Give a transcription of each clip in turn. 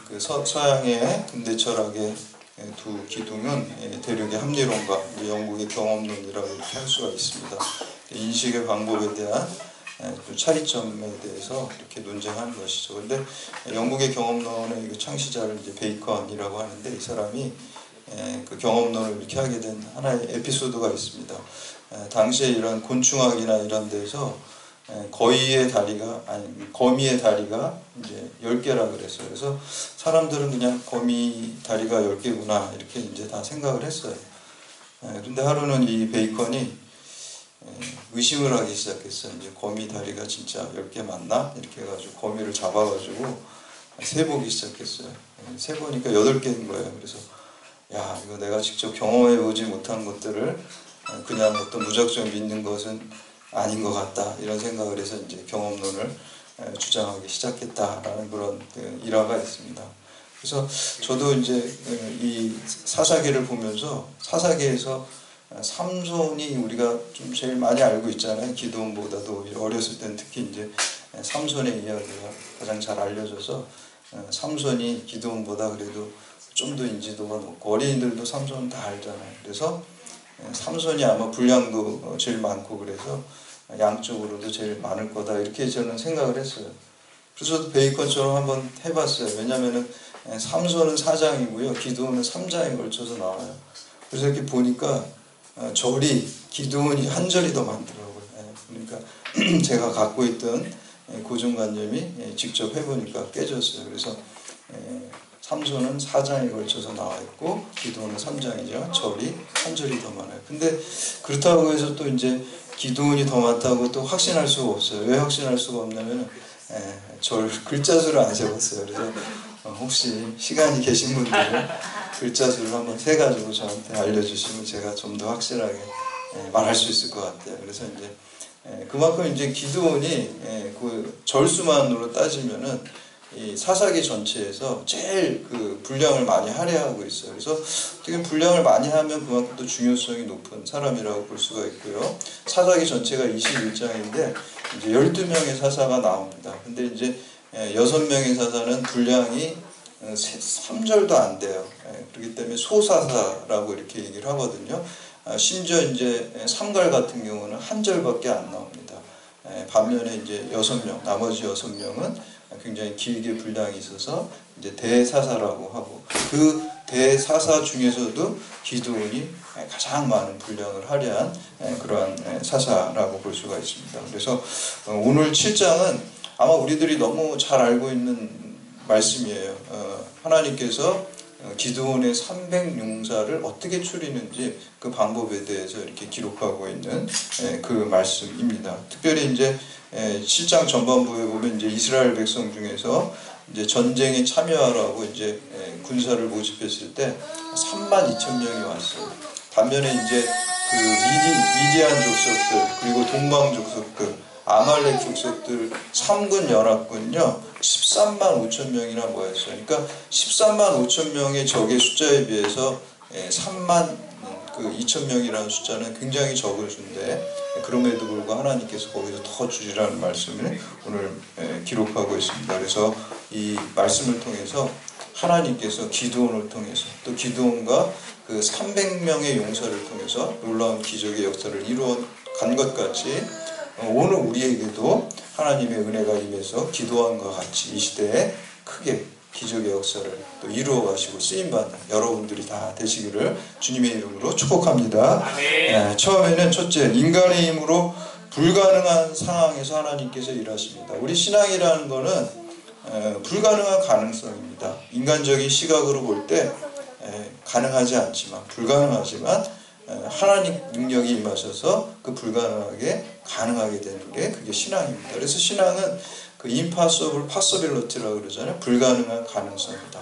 그 서양의 근대 철학의 두 기둥은 대륙의 합리론과 영국의 경험론이라고 이렇게 할 수가 있습니다. 인식의 방법에 대한 차이점에 대해서 이렇게 논쟁하는 것이죠. 그런데 영국의 경험론의 그 창시자를 이제 베이컨이라고 하는데, 이 사람이 그 경험론을 이렇게 하게 된 하나의 에피소드가 있습니다. 당시에 이런 곤충학이나 이런 데서 거미의 다리가 이제 10개라 그랬어요. 그래서 사람들은 그냥 거미 다리가 10개구나 이렇게 이제 다 생각을 했어요. 그런데 하루는 이 베이컨이 의심을 하기 시작했어요. 이제 거미 다리가 진짜 10개 맞나? 이렇게 해가지고 거미를 잡아가지고 세보기 시작했어요. 세보니까 8개인 거예요. 그래서 야, 이거 내가 직접 경험해 보지 못한 것들을 그냥 어떤 무작정 믿는 것은 아닌 것 같다, 이런 생각을 해서 이제 경험론을 주장하기 시작했다라는 그런 일화가 있습니다. 그래서 저도 이제 이 사사기를 보면서, 사사기에서 삼손이 우리가 좀 제일 많이 알고 있잖아요. 기드온보다도 어렸을 때는 특히 이제 삼손의 이야기가 가장 잘 알려져서 삼손이 기드온보다 그래도 좀 더 인지도가 높고, 어린이들도 삼손 다 알잖아요. 그래서 삼손이 아마 분량도 제일 많고 그래서 양쪽으로도 제일 많을 거다, 이렇게 저는 생각을 했어요. 그래서 베이컨처럼 한번 해봤어요. 왜냐면은 삼손은 4장이고요 기드온은 3장에 걸쳐서 나와요. 그래서 이렇게 보니까 절이, 기드온이 한 절이 더 많더라고요. 그러니까 제가 갖고 있던 고정관념이 직접 해보니까 깨졌어요. 그래서 삼손은 4장에 걸쳐서 나와 있고 기드온은 3장이죠. 절이 한 절이 더 많아요. 근데 그렇다고 해서 또 이제 기드온이 더 많다고 또 확신할 수가 없어요. 왜 확신할 수가 없냐면 절 글자 수를 안 세봤어요. 그래서 혹시 시간이 계신 분들은 글자 수를 한번 세가지고 저한테 알려주시면 제가 좀 더 확실하게 말할 수 있을 것 같아요. 그래서 이제 그만큼 이제 기드온이 그 절수만으로 따지면은 이 사사기 전체에서 제일 그 분량을 많이 할애하고 있어요. 그래서 어떻게 분량을 많이 하면 그만큼 또 중요성이 높은 사람이라고 볼 수가 있고요. 사사기 전체가 21장인데 이제 12명의 사사가 나옵니다. 근데 이제 6명의 사사는 분량이 3절도 안 돼요. 그렇기 때문에 소사사라고 이렇게 얘기를 하거든요. 심지어 이제 삼갈 같은 경우는 한 절밖에 안 나옵니다. 반면에 이제 6명, 나머지 6명은 굉장히 길게 분량이 있어서 이제 대사사라고 하고, 그 대사사 중에서도 기드온이 가장 많은 분량을 할애한 그러한 사사라고 볼 수가 있습니다. 그래서 오늘 7장은 아마 우리들이 너무 잘 알고 있는 말씀이에요. 하나님께서 기드온의 300용사를 어떻게 추리는지 그 방법에 대해서 이렇게 기록하고 있는 그 말씀입니다. 특별히 이제 7장 전반부에 보면 이제 이스라엘 백성 중에서 이제 전쟁에 참여하라고 이제 군사를 모집했을 때 32,000명이 왔어요. 반면에 이제 그 미디안 족속들, 그리고 동방 족속들, 아말렉 족속들 3군 연합군요 13만 5천 명이나 모였어요. 그러니까 13만 5천 명의 적의 숫자에 비해서 3만 2천 명이라는 숫자는 굉장히 적은 수인데, 그럼에도 불구하고 하나님께서 거기서 더 주리라는 말씀을 오늘 기록하고 있습니다. 그래서 이 말씀을 통해서 하나님께서 기드온을 통해서, 또 기드온과 그 300명의 용사를 통해서 놀라운 기적의 역사를 이루어 간 것 같이 오늘 우리에게도 하나님의 은혜가 임해서 기도함과 같이 이 시대에 크게 기적의 역사를 또 이루어 가시고 쓰임받는 여러분들이 다 되시기를 주님의 이름으로 축복합니다. 처음에는 첫째, 인간의 힘으로 불가능한 상황에서 하나님께서 일하십니다. 우리 신앙이라는 것은 불가능한 가능성입니다. 인간적인 시각으로 볼 때 가능하지 않지만, 불가능하지만 하나님 능력이 임하셔서 그 불가능하게 가능하게 되는 게 그게 신앙입니다. 그래서 신앙은 그 impossible possibility라고 그러잖아요. 불가능한 가능성이다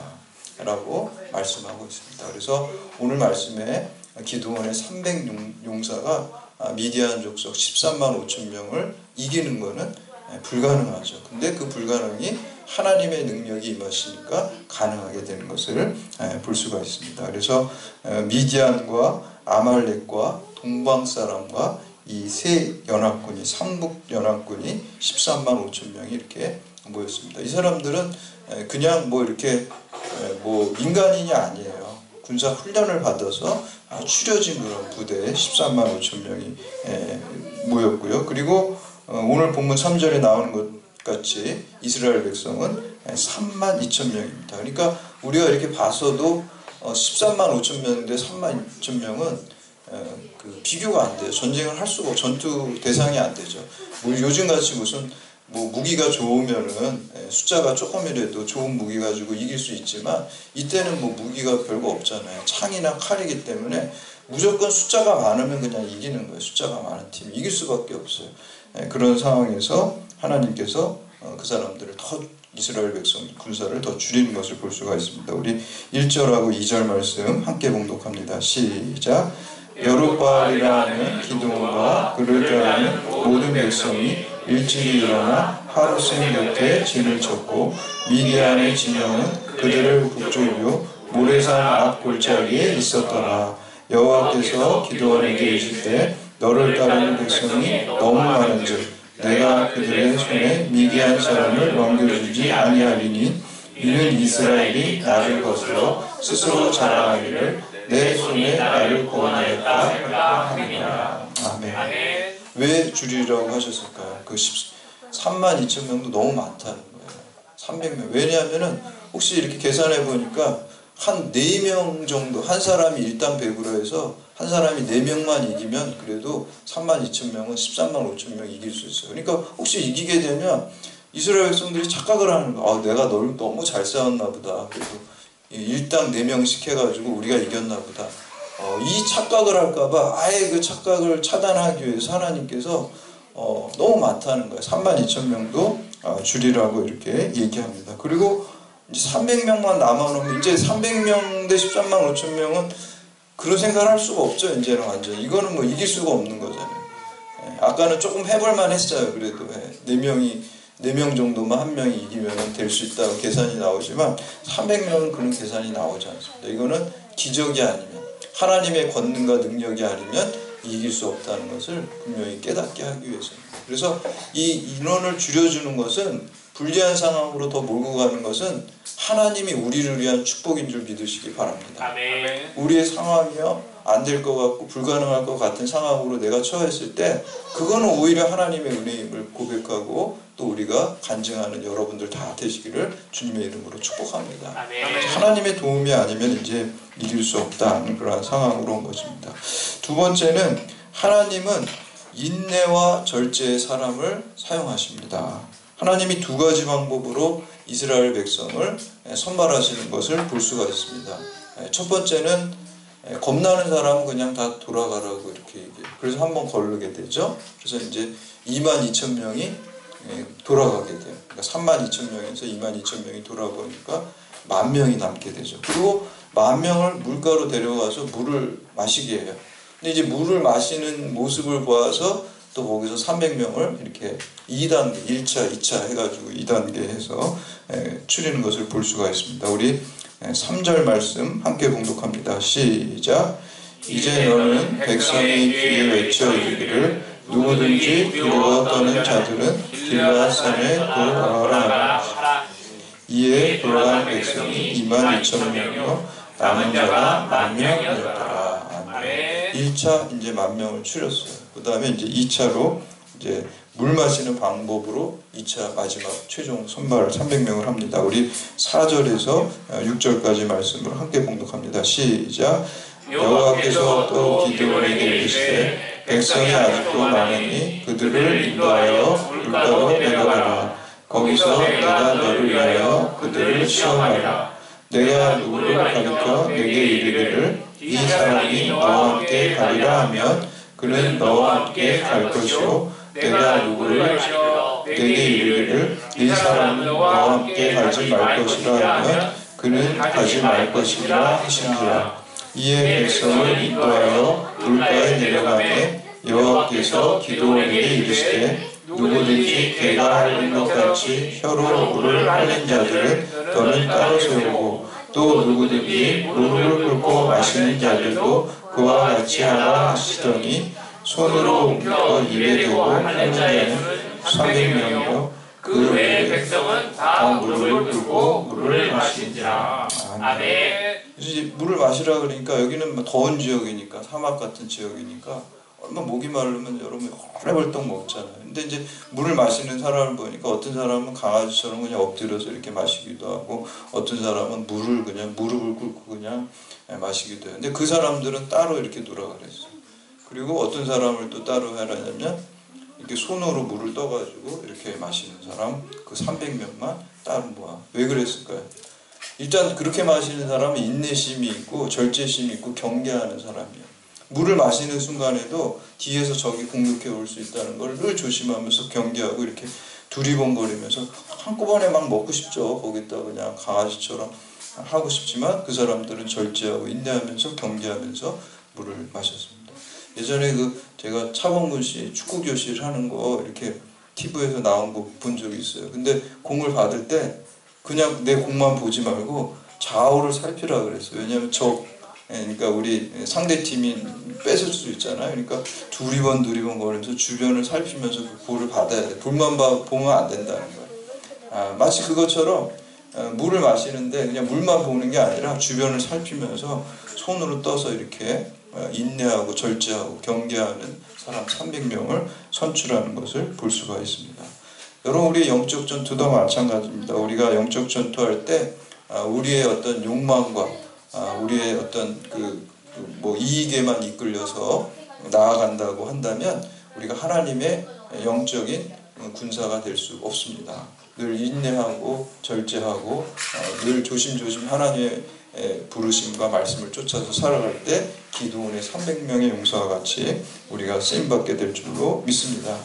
라고 말씀하고 있습니다. 그래서 오늘 말씀에 기드온의 300용사가 미디안 족속 13만 5천 명을 이기는 것은 불가능하죠. 근데 그 불가능이 하나님의 능력이 임하시니까 가능하게 되는 것을 볼 수가 있습니다. 그래서 미디안과 아말렉과 동방 사람과 이 세 연합군이, 삼북 연합군이 13만 5천 명이 이렇게 모였습니다. 이 사람들은 그냥 뭐 이렇게 뭐 민간인이 아니에요. 군사 훈련을 받아서 추려진 그런 부대에 13만 5천 명이 모였고요. 그리고 오늘 본문 3절에 나오는 것 같이 이스라엘 백성은 3만 2천 명입니다. 그러니까 우리가 이렇게 봤어도 13만 5천 명인데 3만 2천 명은 그 비교가 안 돼요. 전쟁을 할 수가 전투 대상이 안 되죠. 우리 요즘같이 무슨 뭐 무기가 좋으면은 숫자가 조금이라도 좋은 무기 가지고 이길 수 있지만 이때는 뭐 무기가 별거 없잖아요. 창이나 칼이기 때문에 무조건 숫자가 많으면 그냥 이기는 거예요. 숫자가 많은 팀이 이길 수밖에 없어요. 그런 상황에서 하나님께서 그 사람들을 더 이스라엘 백성 군사를 더 줄이는 것을 볼 수가 있습니다. 우리 1절하고 2절 말씀 함께 봉독합니다. 시작. 여룹바알이라는 기드온과 그를 따르는 모든 백성이 일찍이 일어나 하루셈 곁에 진을 쳤고 미디안의 진영은 그들을 북쪽이요 모레산 앞 골짜기에 있었더라. 여호와께서 기드온에게 이르실 때 너를 따르는 백성이 너무 많은즉 내가 그들의 손에 미디안 사람을 넘겨주지 아니하리니 이는 이스라엘이 나를 거슬러 스스로 자랑하기를 내 손에 나를 구원하였다 하리라. 아멘. 왜 줄이라고 하셨을까요? 그 3만 2천 명도 너무 많다는 거예요. 300명. 왜냐하면은 혹시 이렇게 계산해 보니까 한 4명 정도, 한 사람이 일당 100으로 해서 한 사람이 4명만 이기면 그래도 3만 2천 명은 13만 5천 명 이길 수 있어요. 그러니까 혹시 이기게 되면 이스라엘 백성들이 착각을 하는 거예요. 내가 널 너무 잘 싸웠나 보다. 그래도 일당 4명씩 해가지고 우리가 이겼나 보다. 이 착각을 할까봐 아예 그 착각을 차단하기 위해서 하나님께서 너무 많다는 거예요. 3만 2천 명도 줄이라고 이렇게 얘기합니다. 그리고 이제 300명만 남아놓으면 이제 300명 대 13만 5천 명은 그런 생각을 할 수가 없죠. 이제는 완전히 이거는 뭐 이길 수가 없는 거잖아요. 아까는 조금 해볼만 했어요. 그래도 4명 정도만 한 명이 이기면 될 수 있다고 계산이 나오지만 300명은 그런 계산이 나오지 않습니다. 이거는 기적이 아니면 하나님의 권능과 능력이 아니면 이길 수 없다는 것을 분명히 깨닫게 하기 위해서입니다. 그래서 이 인원을 줄여주는 것은 불리한 상황으로 더 몰고 가는 것은 하나님이 우리를 위한 축복인 줄 믿으시기 바랍니다. 아멘. 우리의 상황이요 안 될 것 같고 불가능할 것 같은 상황으로 내가 처했을 때 그거는 오히려 하나님의 은혜임을 고백하고 또 우리가 간증하는 여러분들 다 되시기를 주님의 이름으로 축복합니다. 아멘. 하나님의 도움이 아니면 이제 이길 수 없다는 그러한 상황으로 온 것입니다. 두 번째는 하나님은 인내와 절제의 사람을 사용하십니다. 하나님이 두 가지 방법으로 이스라엘 백성을 선발하시는 것을 볼 수가 있습니다. 첫 번째는 겁나는 사람은 그냥 다 돌아가라고 이렇게 얘기해요. 그래서 한번 거르게 되죠. 그래서 이제 2만 2천 명이 돌아가게 돼요. 그러니까 3만 2천 명에서 2만 2천 명이 돌아보니까 10,000명이 남게 되죠. 그리고 10,000명을 물가로 데려가서 물을 마시게 해요. 근데 이제 물을 마시는 모습을 보아서 또 거기서 300명을 이렇게 2단계, 1차, 2차 해가지고 2단계 해서 추리는 것을 볼 수가 있습니다. 우리 3절 말씀 함께 봉독합니다. 시작. 이제 너는 백성의 귀에 외쳐 이르기를 누구든지 두려워 떠는 자들은 길르앗산에 돌아가라. 이에 돌아간 백성이 2만 2천 명이요 남은 자가 10,000명이었더라. 1차 이제 10,000명을 추렸어요. 그 다음에 이제 2차로 이제 물 마시는 방법으로 2차 마지막 최종 선발을 300명을 합니다. 우리 4절에서 6절까지 말씀을 함께 봉독합니다. 시작. 여호와께서 또 기드온에게 이르시되 백성이 아직도 많으니 그들을 인도하여 물가로 내려가라. 거기서 내가 너를 위하여 그들을 시험하라. 내가 누구를 가리켜 내게 이르기를 이 사람이 너와 함께 가리라 하면 그는 너와 함께 갈 것이요 내가 누구를 내게 이르기를 이 사람은 너와 함께 가지 말 것이라 하면 그는 가지 말 것이라 하시니라. 이에 백성을 인도하여 물가에 내려가매 여호와께서 기드온에게 이르시되 누구든지 개가 핥는 것 같이 혀로 물을 핥는 자들은 너는 따로 세우고 또 누구든지 물을 끓고 마시는 자들도 그와 같이 하라 하시더니 손으로 옮겨 입에 대고 핥는 자는 300명이요 그 외의 백성은 다 무릎을 꿇고 물을 마신지라. 아멘. 이제 물을 마시라 그러니까 여기는 더운 지역이니까, 사막 같은 지역이니까 얼마나 목이 마르면 여러분 헐레벌떡 먹잖아요. 근데 이제 물을 마시는 사람을 보니까 어떤 사람은 강아지처럼 그냥 엎드려서 이렇게 마시기도 하고, 어떤 사람은 물을 그냥 무릎을 꿇고 그냥 마시기도 해요. 근데 그 사람들은 따로 이렇게 누라 그랬어요. 그리고 어떤 사람을 또 따로 하라냐면 이렇게 손으로 물을 떠가지고 이렇게 마시는 사람, 그 300명만 따로 모아. 왜 그랬을까요? 일단 그렇게 마시는 사람은 인내심이 있고 절제심이 있고 경계하는 사람이에요. 물을 마시는 순간에도 뒤에서 적이 공격해 올 수 있다는 걸 늘 조심하면서 경계하고 이렇게 두리번거리면서 한꺼번에 막 먹고 싶죠. 거기다 그냥 강아지처럼 하고 싶지만 그 사람들은 절제하고 인내하면서 경계하면서 물을 마셨습니다. 예전에 제가 차범근 씨 축구 교실 하는 거 이렇게 TV에서 나온 거 본 적이 있어요. 근데 공을 받을 때 그냥 내 공만 보지 말고 좌우를 살피라 그랬어요. 왜냐하면 그러니까 우리 상대팀이 뺏을 수 있잖아요. 그러니까 두리번 거리면서 주변을 살피면서 그 볼을 받아야 돼. 볼만 보면 안 된다는 거예요. 마치 그것처럼 물을 마시는데 그냥 물만 보는 게 아니라 주변을 살피면서 손으로 떠서 이렇게 인내하고 절제하고 경계하는 사람 300명을 선출하는 것을 볼 수가 있습니다. 여러분, 우리의 영적 전투도 마찬가지입니다. 우리가 영적 전투할 때 우리의 어떤 욕망과 우리의 어떤 이익에만 이끌려서 나아간다고 한다면 우리가 하나님의 영적인 군사가 될 수 없습니다. 늘 인내하고 절제하고 늘 조심조심 하나님의 부르심과 말씀을 쫓아서 살아갈 때 기드온의 300명의 용사와 같이 우리가 쓰임받게 될 줄로 믿습니다.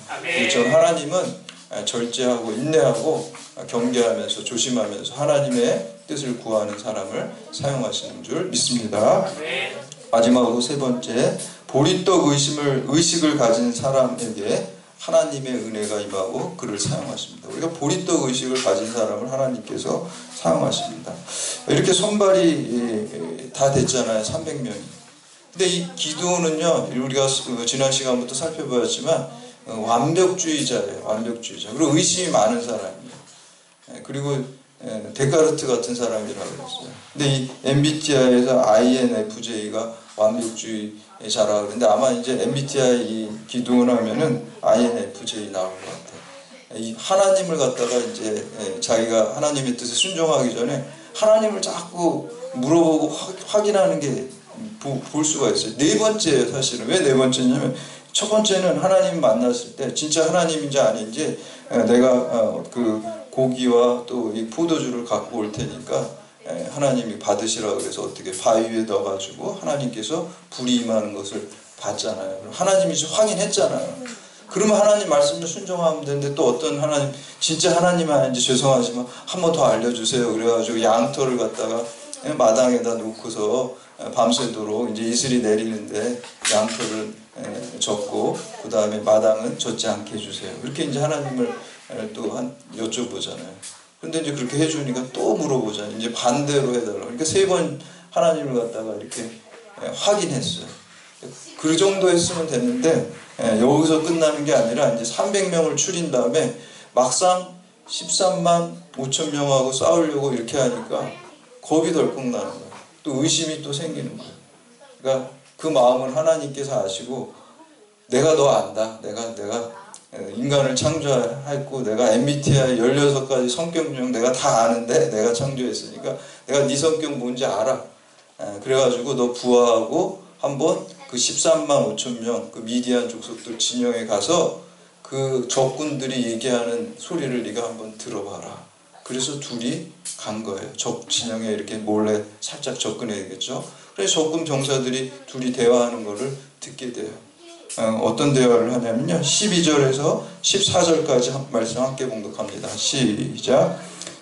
저는 하나님은 절제하고 인내하고 경계하면서 조심하면서 하나님의 뜻을 구하는 사람을 사용하시는 줄 믿습니다. 마지막으로 세 번째, 보리떡 의식을 가진 사람에게 하나님의 은혜가 임하고 그를 사용하십니다. 우리가 보리떡 의식을 가진 사람을 하나님께서 사용하십니다. 이렇게 선발이 다 됐잖아요. 300명이. 근데 이 기드온은요, 우리가 지난 시간부터 살펴보았지만 완벽주의자예요. 완벽주의자. 그리고 의심이 많은 사람이에요. 그리고 데카르트 같은 사람이라고 그랬어요. 근데 이 MBTI에서 INFJ가 완벽주의자라고 그러는데 아마 이제 MBTI 이 기둥을 하면은 INFJ 나올 것 같아요. 이 하나님을 갖다가 이제 자기가 하나님의 뜻에 순종하기 전에 하나님을 자꾸 물어보고 확인하는 게 볼 수가 있어요. 네 번째예요, 사실은. 왜 네 번째냐면 첫 번째는 하나님 만났을 때 진짜 하나님인지 아닌지 내가 그 고기와 또 이 포도주를 갖고 올 테니까 하나님이 받으시라고 그래서 어떻게 바위 위에 넣어가지고 하나님께서 불이 임하는 것을 봤잖아요. 하나님이 확인했잖아요. 그러면 하나님 말씀을 순종하면 되는데 또 어떤 하나님, 진짜 하나님 아닌지 죄송하지만 한 번 더 알려주세요. 그래가지고 양털을 갖다가 마당에다 놓고서 밤새도록 이제 이슬이 내리는데 양털을 젓고 그 다음에 마당은 젓지 않게 해주세요. 그렇게 이제 하나님을 또 여쭤보잖아요. 근데 이제 그렇게 해주니까 또 물어보잖아요. 이제 반대로 해달라고. 그러니까 세 번 하나님을 갖다가 이렇게 확인했어요. 그 정도 했으면 됐는데 여기서 끝나는 게 아니라 이제 300명을 추린 다음에 막상 13만 5천 명하고 싸우려고 이렇게 하니까 겁이 덜컥 나는 거예요. 또 의심이 또 생기는 거예요. 그러니까 그 마음을 하나님께서 아시고 내가 너 안다. 내가 인간을 창조했고 내가 MBTI 16가지 성격 중 내가 다 아는데 내가 창조했으니까 내가 네 성격 뭔지 알아. 그래가지고 너 부하하고 한번 그 13만 5천 명 그 미디안 족속들 진영에 가서 그 적군들이 얘기하는 소리를 네가 한번 들어봐라. 그래서 둘이 간 거예요. 적 진영에 이렇게 몰래 살짝 접근해야겠죠. 그래서 적군 병사들이 둘이 대화하는 거를 듣게 돼요. 어떤 대화를 하냐면요. 12절에서 14절까지 말씀 함께 봉독합니다. 시작.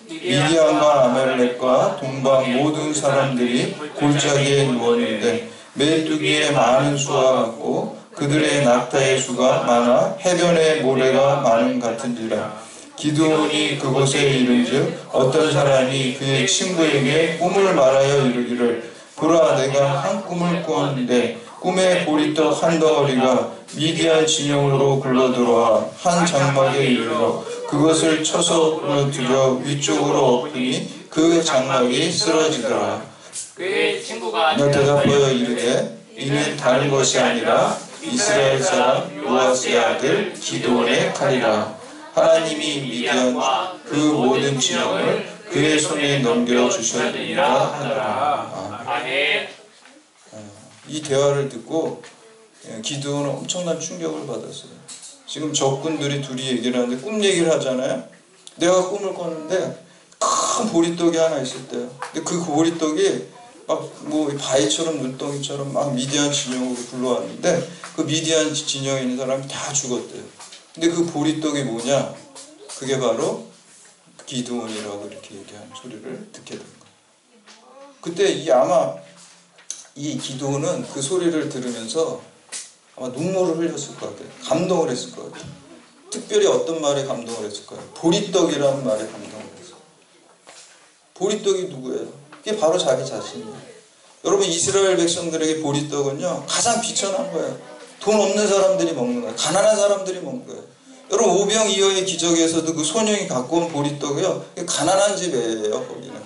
미디안과 아말렉과 동방 모든 사람들이 골짜기에 누웠는데 메뚜기의 많은 수와 같고 그들의 낙타의 수가 많아 해변의 모래가 많음 같은지라. 기드온이 그곳에 이른즉 어떤 사람이 그의 친구에게 꿈을 말하여 이르기를 보라 내가 한 꿈을 꾸었는데 꿈에 보리떡 한 덩어리가 미디안 진영으로 굴러들어와 한 장막에 이르러 그것을 쳐서 무너뜨려 위쪽으로 엎으니 그 장막이 쓰러지더라. 그의 친구가 너 대답하여 이르되 이는 다른 것이 아니라 이스라엘 사람 요아스의 아들 기드온의 칼이라. 하나님이 미디안과 그 모든 진영을 그의 손에 넘겨주셨느니라 하더라. 아멘. 이 대화를 듣고 기드온은 엄청난 충격을 받았어요. 지금 적군들이 둘이 얘기를 하는데 꿈 얘기를 하잖아요. 내가 꿈을 꿨는데 큰 보리떡이 하나 있었대요. 근데 그 보리떡이 막 뭐 바위처럼 눈덩이처럼 막 미디안 진영으로 굴러왔는데 그 미디안 진영에 있는 사람이 다 죽었대요. 근데 그 보리떡이 뭐냐? 그게 바로 기드온이라고 이렇게 얘기하는 소리를 듣게 된 거예요. 그때 아마 이 기드온은 그 소리를 들으면서 아마 눈물을 흘렸을 것 같아요. 감동을 했을 것 같아요. 특별히 어떤 말에 감동을 했을 거예요. 보리떡이라는 말에 감동을 했어요. 보리떡이 누구예요? 그게 바로 자기 자신이에요. 여러분, 이스라엘 백성들에게 보리떡은요 가장 비천한 거예요. 돈 없는 사람들이 먹는 거예요. 가난한 사람들이 먹는 거예요. 여러분, 오병이어의 기적에서도 그 소년이 갖고 온 보리떡이요 가난한 집이에요. 거기는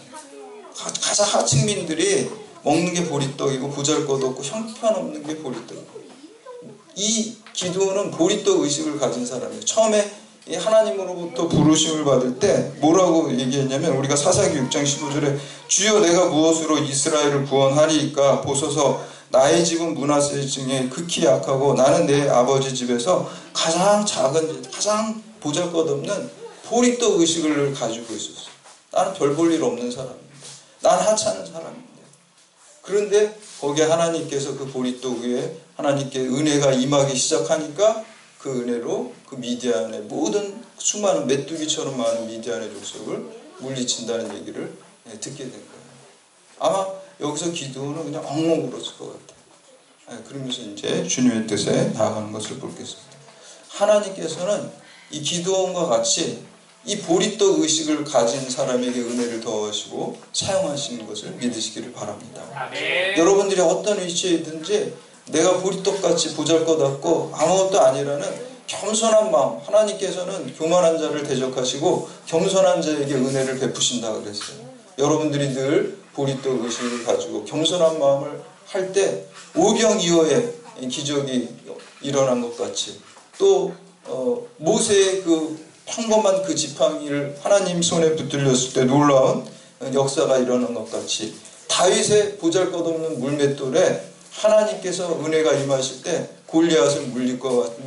가장 하층민들이 먹는 게 보리떡이고 보잘것없고 형편없는 게 보리떡이고, 이 기드온은 보리떡 의식을 가진 사람이에요. 처음에 하나님으로부터 부르심을 받을 때 뭐라고 얘기했냐면, 우리가 사사기 6장 15절에 주여 내가 무엇으로 이스라엘을 구원하리이까 보소서 나의 집은 므낫세 중에 극히 약하고 나는 내 아버지 집에서 가장 작은 가장 보잘것없는 보리떡 의식을 가지고 있었어요. 나는 별 볼 일 없는 사람입니다. 난 하찮은 사람입니다. 그런데 거기에 하나님께서 그 보리떡 위에 하나님께 은혜가 임하기 시작하니까 그 은혜로 그 미디안의 모든 수많은 메뚜기처럼 많은 미디안의 족속을 물리친다는 얘기를 듣게 된 거예요. 아마 여기서 기드온은 그냥 엉엉 울었을 것 같아요. 그러면서 이제 주님의 뜻에 나아가는 것을 보겠습니다. 하나님께서는 이 기드온과 같이 이 보리떡 의식을 가진 사람에게 은혜를 더하시고 사용하시는 것을 믿으시기를 바랍니다. 아멘. 여러분들이 어떤 위치에 있든지 내가 보리떡같이 보잘것없고 아무것도 아니라는 겸손한 마음, 하나님께서는 교만한 자를 대적하시고 겸손한 자에게 은혜를 베푸신다 그랬어요. 여러분들이 늘 보리떡 의식을 가지고 겸손한 마음을 할 때 오병이어의 기적이 일어난 것 같이, 또 모세의 그 평범한 그 지팡이를 하나님 손에 붙들렸을 때 놀라운 역사가 일어난 것 같이, 다윗의 보잘것없는 물맷돌에 하나님께서 은혜가 임하실 때 골리앗을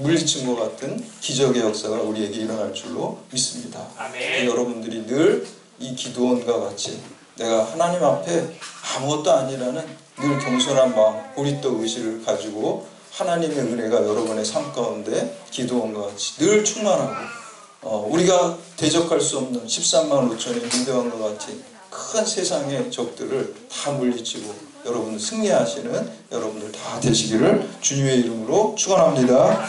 물리친 것 같은 기적의 역사가 우리에게 일어날 줄로 믿습니다. 아멘. 여러분들이 늘 이 기드온과 같이 내가 하나님 앞에 아무것도 아니라는 늘 겸손한 마음, 보리떡 의식을 가지고 하나님의 은혜가 여러분의 삶 가운데 기드온과 같이 늘 충만하고, 우리가 대적할 수 없는 13만 5천의 문대왕과 같이 큰 세상의 적들을 다 물리치고 여러분 승리하시는 여러분들 다 되시기를 주님의 이름으로 축원합니다.